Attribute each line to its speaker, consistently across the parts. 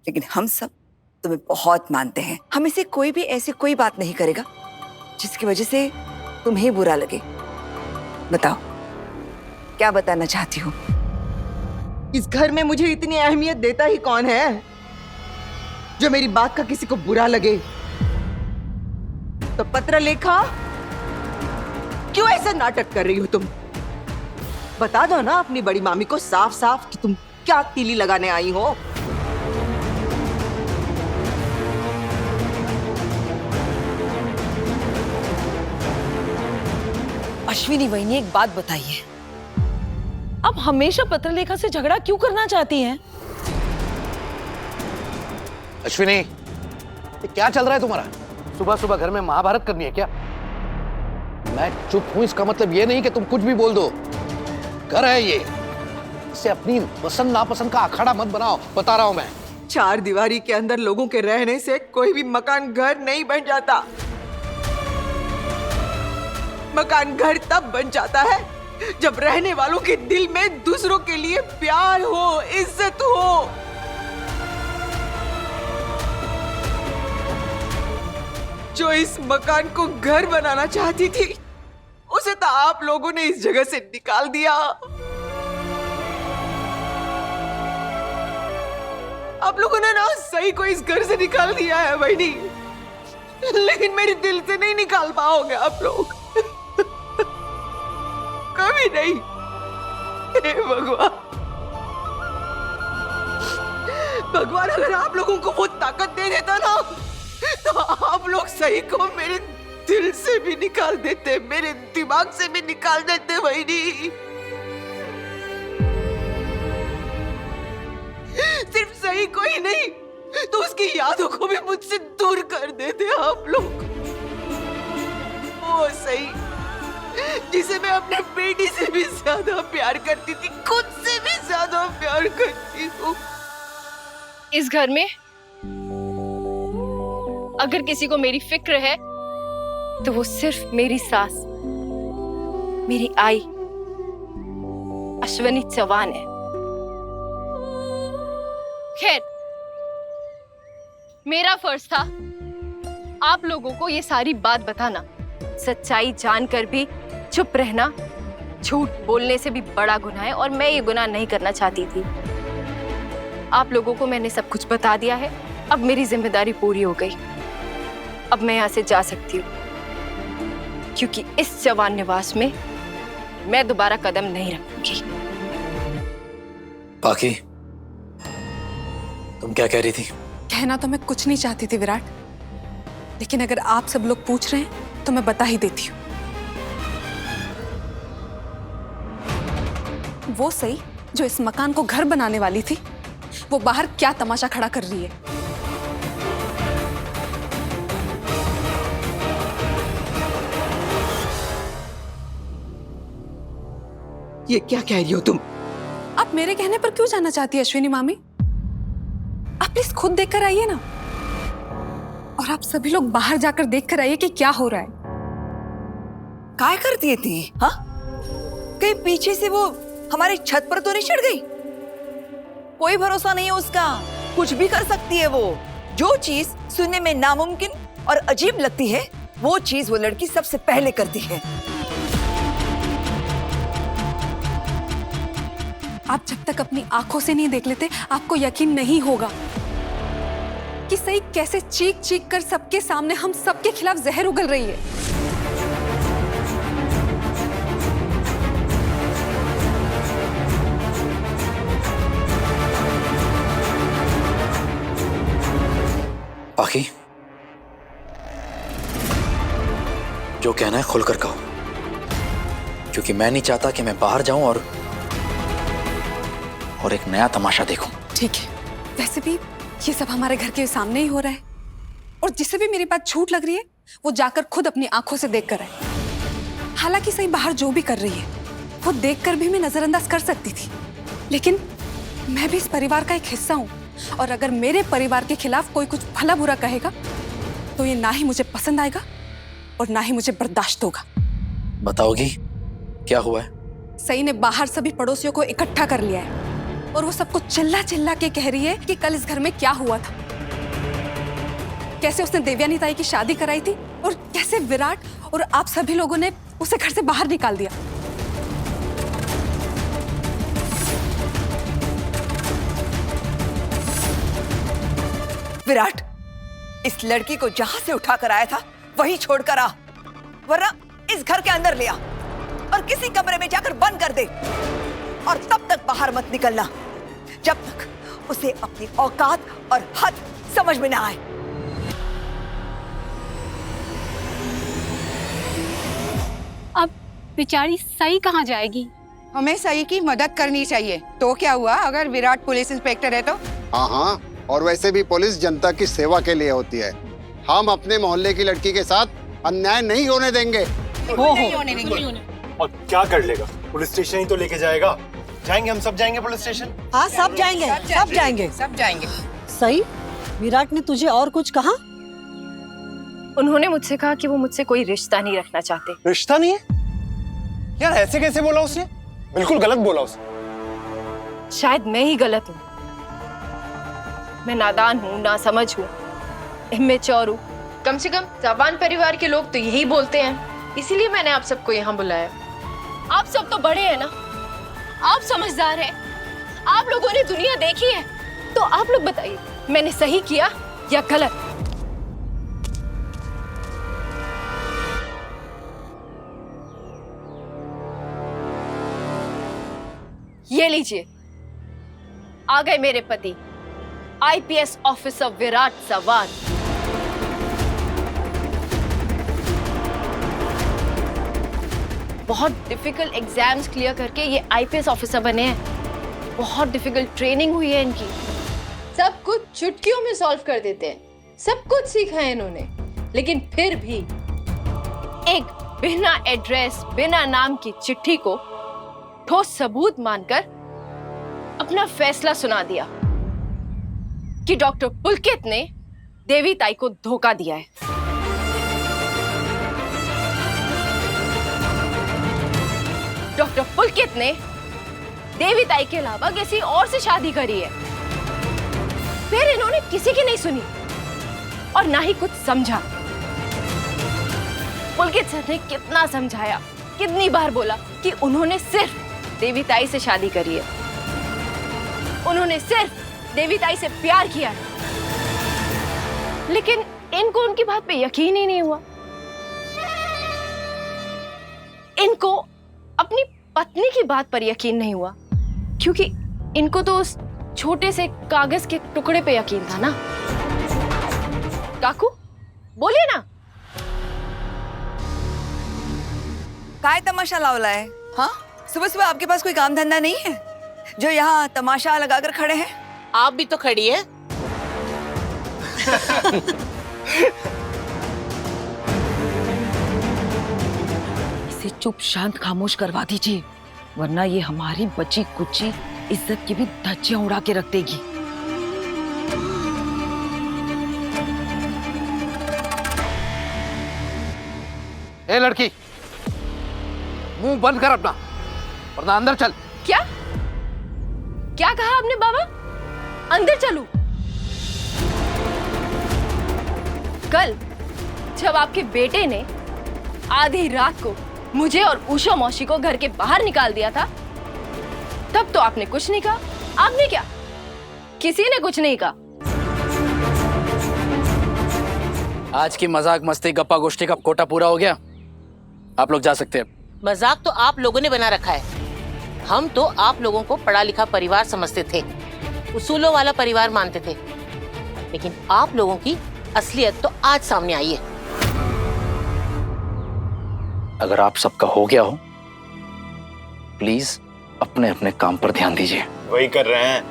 Speaker 1: लेकिन हम सब तुम्हें बहुत मानते हैं। हमें से कोई भी ऐसी कोई बात नहीं करेगा जिसकी वजह से तुम्हें बुरा लगे। बताओ क्या बताना चाहती हो?
Speaker 2: इस घर में मुझे इतनी अहमियत देता ही कौन है जो मेरी बात का किसी को बुरा लगे? तो पत्रलेखा, क्यों ऐसा नाटक कर रही हो तुम? बता दो ना अपनी बड़ी मामी को साफ साफ कि तुम क्या तीली लगाने आई हो।
Speaker 3: अश्विनी वहिनी, एक बात बताइए, आप हमेशा पत्रलेखा से झगड़ा क्यों करना चाहती हैं?
Speaker 4: अश्विनी, ये क्या चल रहा है तुम्हारा? सुबह सुबह घर में महाभारत करनी है क्या? मैं चुप हूं इसका मतलब ये नहीं कि तुम कुछ भी बोल दो। घर है ये, इसे अपनी पसंद नापसंद का अखाड़ा मत बनाओ, बता रहा हूं मैं।
Speaker 2: चार दीवारी के अंदर लोगों के रहने से कोई भी मकान घर नहीं बन जाता। मकान घर तब बन जाता है जब रहने वालों के दिल में दूसरों के लिए प्यार हो, इज्जत हो। जो इस मकान को घर बनाना चाहती थी, उसे तो आप लोगों ने इस जगह से निकाल दिया। आप लोगों ने ना सही को इस घर से निकाल दिया है बहनी, लेकिन मेरे दिल से नहीं निकाल पाओगे आप लोग, कभी नहीं। हे भगवान, भगवान अगर आप लोगों को वो ताकत दे देता ना, तो आप लोग सही को मेरे दिल से भी निकाल देते, मेरे दिमाग से भी निकाल देते बहनी। सिर्फ सही को ही नहीं, तो उसकी यादों को भी मुझसे दूर कर देते आप लोग। वो सही जिसे मैं अपने बेटी से भी ज्यादा प्यार करती थी, खुद से भी ज्यादा प्यार करती हूँ।
Speaker 5: इस घर में अगर किसी को मेरी फिक्र है तो वो सिर्फ मेरी सास, मेरी आई अश्विनी चौहान है। खैर, मेरा फर्ज था आप लोगों को ये सारी बात बताना। सच्चाई जानकर भी चुप रहना झूठ बोलने से भी बड़ा गुनाह है, और मैं ये गुनाह नहीं करना चाहती थी। आप लोगों को मैंने सब कुछ बता दिया है, अब मेरी जिम्मेदारी पूरी हो गई। अब मैं यहाँ से जा सकती हूँ, क्योंकि इस चौहान निवास में मैं दोबारा कदम नहीं रखूंगी।
Speaker 4: बाकी तुम क्या कह रही थी?
Speaker 6: कहना तो मैं कुछ नहीं चाहती थी विराट, लेकिन अगर आप सब लोग पूछ रहे हैं तो मैं बता ही देती हूँ। वो सही जो इस मकान को घर बनाने वाली थी, वो बाहर क्या तमाशा खड़ा कर रही है।
Speaker 2: ये क्या कह रही हो तुम?
Speaker 6: आप मेरे कहने पर क्यों जाना चाहती है अश्विनी मामी? आप प्लीज खुद देखकर आइए ना, और आप सभी लोग बाहर जाकर देखकर आइए कि क्या हो रहा है।
Speaker 1: काय करती थी? हाँ, कहीं पीछे से वो हमारी छत पर तो नहीं चढ़ गई? कोई भरोसा नहीं है उसका, कुछ भी कर सकती है वो। जो चीज सुनने में नामुमकिन और अजीब लगती है, वो चीज वो लड़की सबसे पहले करती है।
Speaker 6: आप जब तक अपनी आंखों से नहीं देख लेते, आपको यकीन नहीं होगा कि सही कैसे चीख चीख कर सबके सामने हम सबके खिलाफ जहर उगल रही है।
Speaker 4: बाकी जो कहना है खुलकर कहो, क्योंकि मैं नहीं चाहता कि मैं बाहर जाऊं और एक नया तमाशा देखूं।
Speaker 6: ठीक है, वैसे भी ये सब हमारे घर के सामने ही हो रहा है, और जिसे भी मेरी बात झूठ लग रही है वो जाकर खुद अपनी आंखों से देख कर आए। हालांकि सही बाहर जो भी कर रही है वो देखकर भी मैं नजरअंदाज कर सकती थी, लेकिन मैं भी इस परिवार का एक हिस्सा हूं, और अगर मेरे परिवार के खिलाफ कोई कुछ भला बुरा कहेगा तो ये ना ही मुझे पसंद आएगा और ना ही मुझे बर्दाश्त होगा।
Speaker 4: बताओगी क्या हुआ है?
Speaker 6: सई ने बाहर सभी पड़ोसियों को इकट्ठा कर लिया है और वो सबको चिल्ला चिल्ला के कह रही है कि कल इस घर में क्या हुआ था, कैसे उसने देवयानी ताई की शादी कराई थी और कैसे विराट और आप सभी लोगों ने उसे घर से बाहर निकाल दिया।
Speaker 1: विराट, इस लड़की को जहां से उठा कर आया था वहीं छोड़कर आ, वरना इस घर के अंदर ले आ और किसी कमरे में जाकर बंद कर दे, और तब तक बाहर मत निकलना जब तक उसे अपनी औकात और हद समझ में ना आए।
Speaker 7: अब बेचारी सई कहाँ जाएगी?
Speaker 8: हमें सई की मदद करनी चाहिए। तो क्या हुआ अगर विराट पुलिस इंस्पेक्टर है तो?
Speaker 9: हाँ हाँ, और वैसे भी पुलिस जनता की सेवा के लिए होती है। हम अपने मोहल्ले की लड़की के साथ अन्याय नहीं होने देंगे।
Speaker 10: और क्या कर लेगा? पुलिस स्टेशन ही तो लेके जाएगा। जाएंगे, हम सब जाएंगे पुलिस स्टेशन।
Speaker 11: हाँ, सब जाएंगे, सब जाएंगे,
Speaker 8: सब जाएंगे।
Speaker 11: सही। विराट ने तुझे और कुछ कहा?
Speaker 5: उन्होंने मुझसे कहा कि वो मुझसे कोई रिश्ता नहीं रखना चाहते।
Speaker 10: रिश्ता नहीं है? यार ऐसे कैसे बोला उसने? बिल्कुल गलत बोला उसने।
Speaker 5: शायद मैं ही गलत हूँ। मैं नादान हूँ, नासमझ हूँ, इम्मेच्योर हूँ। कम से कम जबान परिवार के लोग तो यही बोलते हैं, इसीलिए मैंने आप सबको यहाँ बुलाया। आप सब तो बड़े हैं ना, आप समझदार हैं, आप लोगों ने दुनिया देखी है, तो आप लोग बताइए मैंने सही किया या गलत? ये लीजिए, आ गए मेरे पति आईपीएस ऑफिसर विराट सवान। बहुत डिफिकल्ट एग्जाम्स क्लियर करके ये आईपीएस ऑफिसर बने हैं। बहुत डिफिकल्ट ट्रेनिंग हुई है इनकी। सब कुछ चुटकियों में सॉल्व कर देते हैं। सब कुछ सीखा है इन्होंने, लेकिन फिर भी एक बिना एड्रेस, बिना नाम की चिट्ठी को ठोस सबूत मानकर अपना फैसला सुना दिया कि डॉक्टर पुलकित ने देवी ताई को धोखा दिया है। डॉक्टर पुलकित ने देवी ताई के अलावा किसी और से शादी करी है। फिर इन्होंने किसी की नहीं सुनी और ना ही कुछ समझा। पुलकित सर ने कितना समझाया, कितनी बार बोला कि उन्होंने सिर्फ देवी ताई से शादी करी है, उन्होंने सिर्फ देवी ताई से प्यार किया है, लेकिन इनको उनकी बात पे यकीन ही नहीं हुआ। इनको अपनी पत्नी की बात पर यकीन नहीं हुआ, क्योंकि इनको तो उस छोटे से कागज के टुकड़े पे यकीन था ना। काकू बोलिए ना।
Speaker 1: काय तमाशा लावलाय? हाँ, सुबह सुबह आपके पास कोई काम धंधा नहीं है जो यहाँ तमाशा लगाकर खड़े हैं?
Speaker 12: आप भी तो खड़ी है।
Speaker 3: इसे चुप शांत खामोश करवा दीजिए, वरना ये हमारी बची कुची इज्जत की भी धज्जियां उड़ा के रख देगी।
Speaker 4: ए लड़की, मुंह बंद कर अपना, वरना अंदर चल।
Speaker 5: क्या क्या कहा आपने बाबा? अंदर चलूं? कल जब आपके बेटे ने आधी रात को मुझे और उषा मौसी को घर के बाहर निकाल दिया था, तब तो आपने कुछ नहीं कहा। आपने क्या? किसी ने कुछ नहीं कहा।
Speaker 4: आज की मजाक मस्ती गप्पा गोष्ठी का कोटा पूरा हो गया, आप लोग जा सकते हैं।
Speaker 12: मजाक तो आप लोगों ने बना रखा है। हम तो आप लोगों को पढ़ा लिखा परिवार समझते थे, उसूलों वाला परिवार मानते थे, लेकिन आप लोगों की असलियत तो आज सामने आई है।
Speaker 4: अगर आप सबका हो गया हो, प्लीज अपने अपने काम पर ध्यान दीजिए।
Speaker 10: वही कर रहे हैं।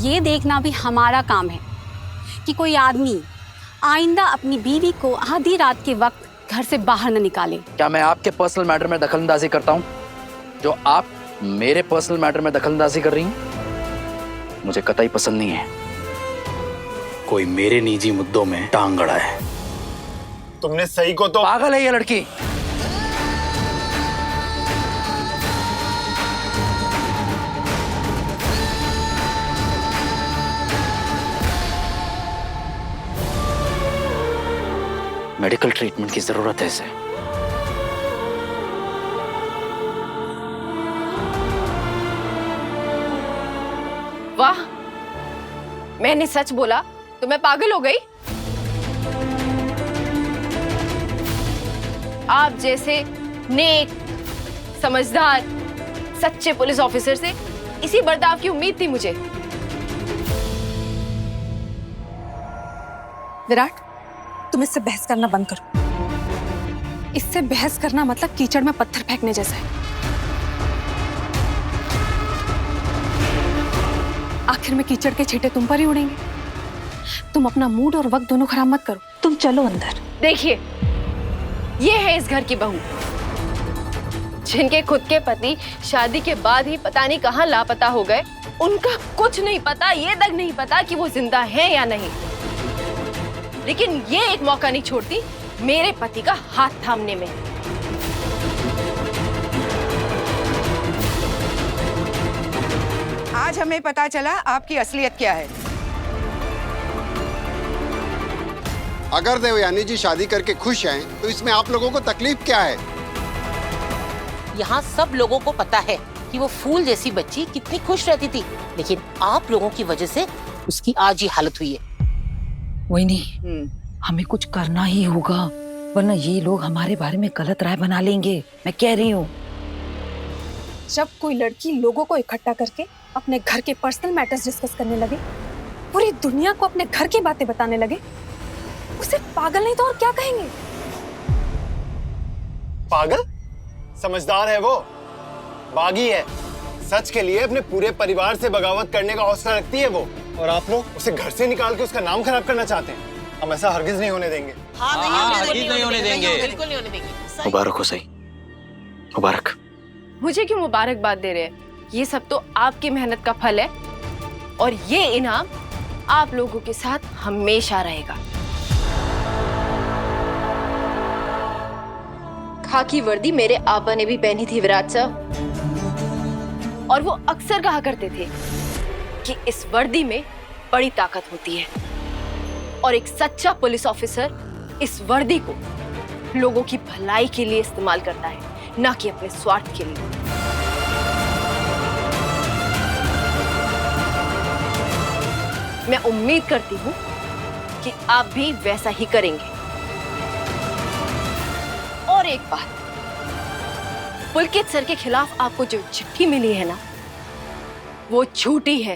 Speaker 7: ये देखना भी हमारा काम है कि कोई आदमी आइंदा अपनी बीवी को आधी रात के वक्त घर से बाहर न निकाले।
Speaker 4: क्या मैं आपके पर्सनल मैटर में दखलंदाजी करता हूं जो आप मेरे पर्सनल मैटर में दखलंदाजी कर रही हैं? मुझे कतई पसंद नहीं है कोई मेरे निजी मुद्दों में टांग अड़ा है।
Speaker 10: तुमने सही को तो...
Speaker 4: पागल है ये लड़की।
Speaker 13: मेडिकल ट्रीटमेंट की जरूरत है इसे।
Speaker 5: वाह, मैंने सच बोला तो मैं पागल हो गई? आप जैसे नेक, समझदार, सच्चे पुलिस ऑफिसर से इसी बर्ताव की उम्मीद थी मुझे।
Speaker 6: विराट, तुम इससे बहस करना बंद करो। इससे बहस करना मतलब कीचड़ में पत्थर फेंकने जैसा है। आखिर में कीचड़ के छींटे तुम पर ही उड़ेंगे। तुम अपना मूड और वक्त दोनों खराब मत करो। तुम चलो अंदर।
Speaker 5: देखिए, ये है इस घर की बहू, जिनके खुद के पति शादी के बाद ही पता नहीं कहां लापता हो गए। उनका कुछ नहीं पता, ये तक नहीं पता कि वो जिंदा है या नहीं। लेकिन ये एक मौका नहीं छोड़ती मेरे पति का हाथ थामने में।
Speaker 8: आज हमें पता चला आपकी असलियत क्या है।
Speaker 9: अगर देवयानी जी शादी करके खुश हैं, तो इसमें आप लोगों को तकलीफ क्या है?
Speaker 12: यहाँ सब लोगों को पता है कि वो फूल जैसी बच्ची कितनी खुश रहती थी, लेकिन आप लोगों की वजह से उसकी आज ये हालत हुई है।
Speaker 3: वही नहीं, हमें कुछ करना ही होगा, वरना ये लोग हमारे बारे में गलत राय बना लेंगे। मैं कह रही हूँ।
Speaker 6: जब कोई लड़की लोगों को इकट्ठा करके अपने घर के पर्सनल मैटर्स डिस्कस करने लगे, पूरी दुनिया को अपने घर की बातें बताने लगे, उसे पागल नहीं तो और क्या कहेंगे?
Speaker 10: पागल? समझदार है वो, बागी है। सच के लिए अपने पूरे परिवार से बगावत करने का हौसला रखती है वो, और आप लोग उसे घर से निकाल के उसका नाम खराब करना चाहते हैं। हम ऐसा हरगिज नहीं होने देंगे।
Speaker 12: हरगिज नहीं होने देंगे, बिल्कुल नहीं होने देंगे।
Speaker 13: मुबारक हो सही, मुबारक।
Speaker 5: मुझे क्यों मुबारकबाद दे रहे हैं? ये सब तो आपकी मेहनत का फल है, और ये इनाम आप लोगों के साथ हमेशा रहेगा। खाकी वर्दी मेरे आबा ने भी पहनी थी विराट साहब, और वो अक्सर कहा करते थे कि इस वर्दी में बड़ी ताकत होती है, और एक सच्चा पुलिस ऑफिसर इस वर्दी को लोगों की भलाई के लिए इस्तेमाल करता है, ना कि अपने स्वार्थ के लिए। मैं उम्मीद करती हूँ कि आप भी वैसा ही करेंगे। और एक बात, पुलकित सर के खिलाफ आपको जो चिट्ठी मिली है ना, वो झूठी है।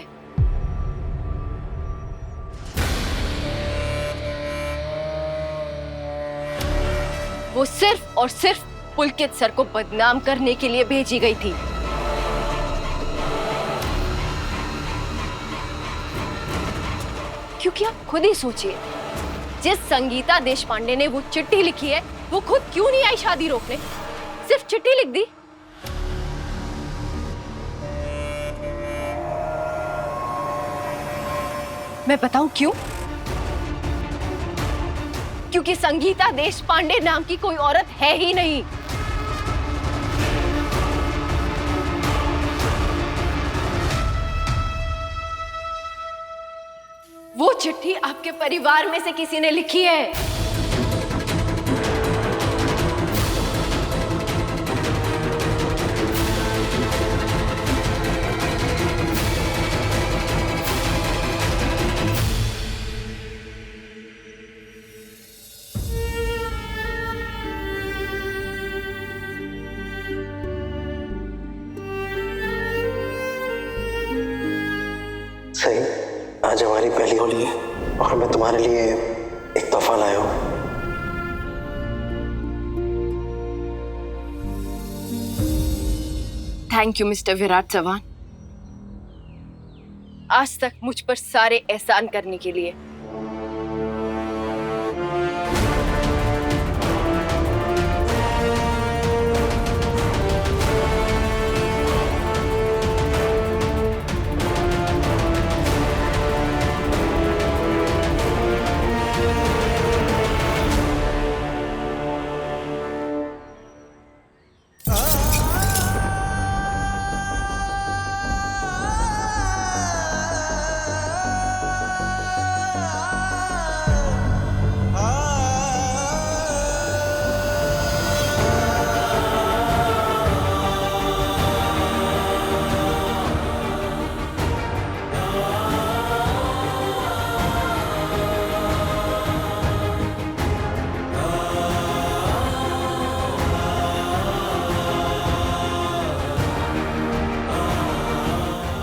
Speaker 5: वो सिर्फ और सिर्फ पुलकित सर को बदनाम करने के लिए भेजी गई थी। क्योंकि आप खुद ही सोचिए, जिस संगीता देशपांडे ने वो चिट्ठी लिखी है, वो खुद क्यों नहीं आई शादी रोकने? सिर्फ चिट्ठी लिख दी। मैं बताऊं क्यों? क्योंकि संगीता देशपांडे नाम की कोई औरत है ही नहीं। वो चिट्ठी आपके परिवार में से किसी ने लिखी है।
Speaker 13: सही, आज हमारी पहली होली है और मैं तुम्हारे लिए एक तोहफा लाया हूँ।
Speaker 5: Thank you mister Virat Chauhan, आज तक मुझ पर सारे एहसान करने के लिए।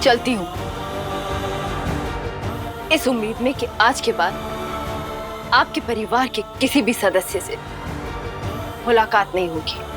Speaker 5: चलती हूँ, इस उम्मीद में कि आज के बाद आपके परिवार के किसी भी सदस्य से मुलाकात नहीं होगी।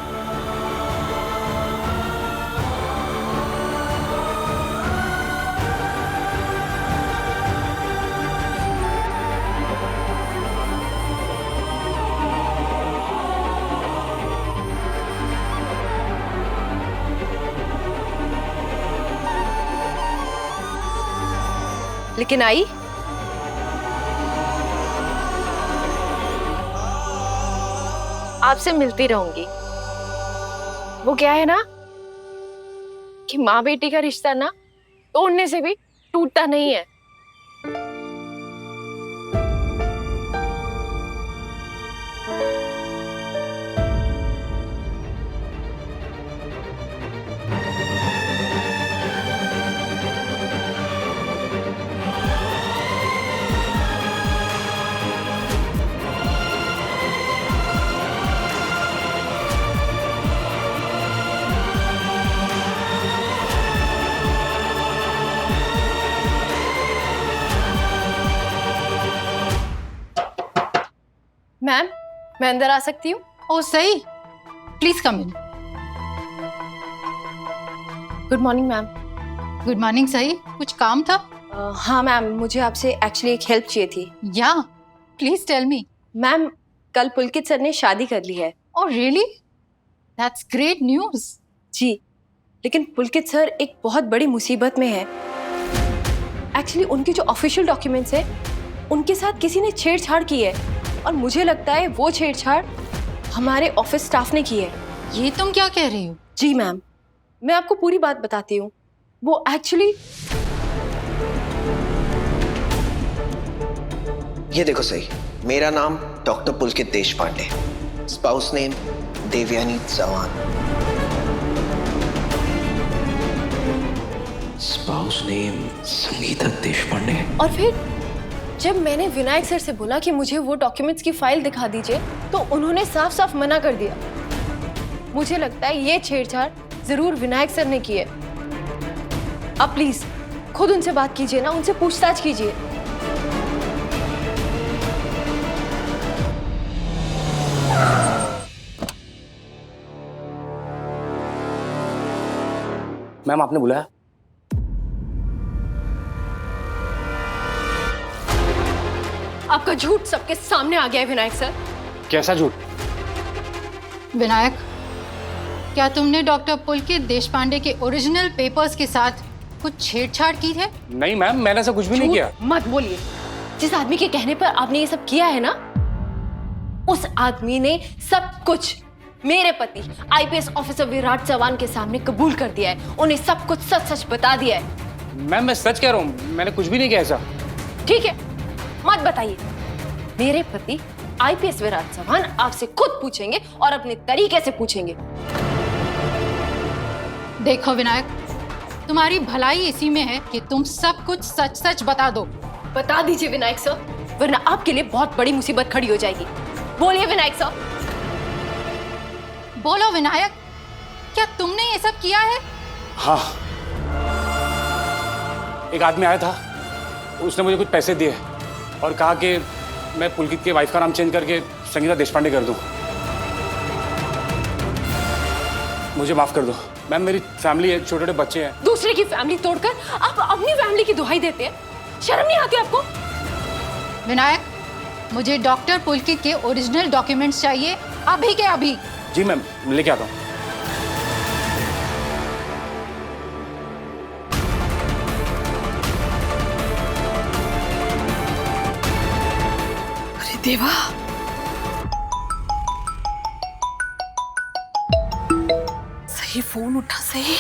Speaker 5: लेकिन आई, आपसे मिलती रहूंगी। वो क्या है ना कि माँ बेटी का रिश्ता ना तोड़ने से भी टूटता नहीं है। मैम, मैं अंदर आ सकती हूँ?
Speaker 14: ओह सही, please come in.
Speaker 5: Good morning ma'am.
Speaker 14: Good morning सही, कुछ काम था?
Speaker 5: हाँ मैम, मुझे आपसे एक्चुअली एक हेल्प चाहिए थी।
Speaker 14: या प्लीज टेल मी।
Speaker 5: मैम, कल पुलकित सर ने शादी कर ली है।
Speaker 14: Oh really? That's great news.
Speaker 5: जी, लेकिन पुलकित सर एक बहुत बड़ी मुसीबत में है। एक्चुअली उनके जो ऑफिशियल डॉक्यूमेंट्स है उनके साथ किसी ने छेड़छाड़ की है, और मुझे लगता है वो छेड़छाड़ हमारे ऑफिस स्टाफ ने की है।
Speaker 14: ये तुम क्या कह रही हो?
Speaker 5: जी मैम, मैं आपको पूरी बात बताती हूँ। वो एक्चुअली,
Speaker 13: ये देखो सही, मेरा नाम doctor Pulkit Deshpande, spouse name Devyani Chauhan.
Speaker 15: Spouse name Sangeeta Deshpande.
Speaker 5: और फिर जब मैंने विनायक सर से बोला कि मुझे वो डॉक्यूमेंट्स की फाइल दिखा दीजिए, तो उन्होंने साफ साफ मना कर दिया। मुझे लगता है ये छेड़छाड़ जरूर विनायक सर ने की है। अब प्लीज खुद उनसे बात कीजिए ना, उनसे पूछताछ कीजिए।
Speaker 4: मैम, आपने बुलाया?
Speaker 5: आपका झूठ सबके सामने आ गया है विनायक सर।
Speaker 4: कैसा झूठ?
Speaker 14: विनायक, क्या तुमने डॉक्टर पुलकित देशपांडे के ओरिजिनल पेपर्स के साथ कुछ छेड़छाड़ की है?
Speaker 4: नहीं मैम, मैंने ऐसा कुछ भी नहीं किया।
Speaker 5: मत बोलिए। जिस आदमी के कहने पर आपने ये सब किया है ना, उस आदमी ने सब कुछ मेरे पति आईपीएस ऑफिसर विराट चौहान के सामने कबूल कर दिया है। उन्हें सब कुछ सच सच बता दिया है।
Speaker 4: मैम, मैं सच कह रहा हूँ, मैंने कुछ भी नहीं किया ऐसा।
Speaker 5: ठीक है, मत बताइए। मेरे पति आईपीएस विराट चौहान आपसे खुद पूछेंगे और अपने तरीके से पूछेंगे।
Speaker 14: देखो विनायक, तुम्हारी भलाई इसी में है कि तुम सब कुछ सच सच बता दो।
Speaker 5: बता दीजिए विनायक सर, वरना आपके लिए बहुत बड़ी मुसीबत खड़ी हो जाएगी। बोलिए विनायक सर।
Speaker 14: बोलो विनायक, क्या तुमने ये सब किया है?
Speaker 4: हाँ, एक आदमी आया था, उसने मुझे कुछ पैसे दिए और कहा कि मैं पुलकित के वाइफ का नाम चेंज करके संगीता देशपांडे कर दूं। मुझे माफ कर दो मैम, मेरी फैमिली है, छोटे छोटे बच्चे हैं।
Speaker 5: दूसरे की फैमिली तोड़कर आप अपनी फैमिली की दुहाई देते हैं? शर्म नहीं आती आपको?
Speaker 14: विनायक, मुझे डॉक्टर पुलकित के ओरिजिनल डॉक्यूमेंट्स चाहिए, अभी के अभी।
Speaker 4: जी मैम, लेके आता हूँ।
Speaker 1: अरे देवा, सही फोन उठा सही।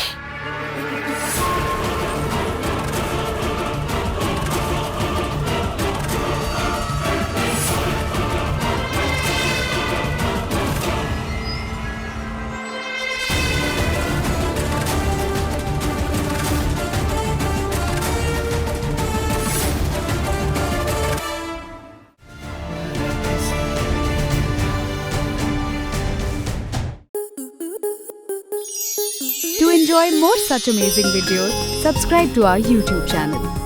Speaker 16: To enjoy more such amazing videos, subscribe to our YouTube channel.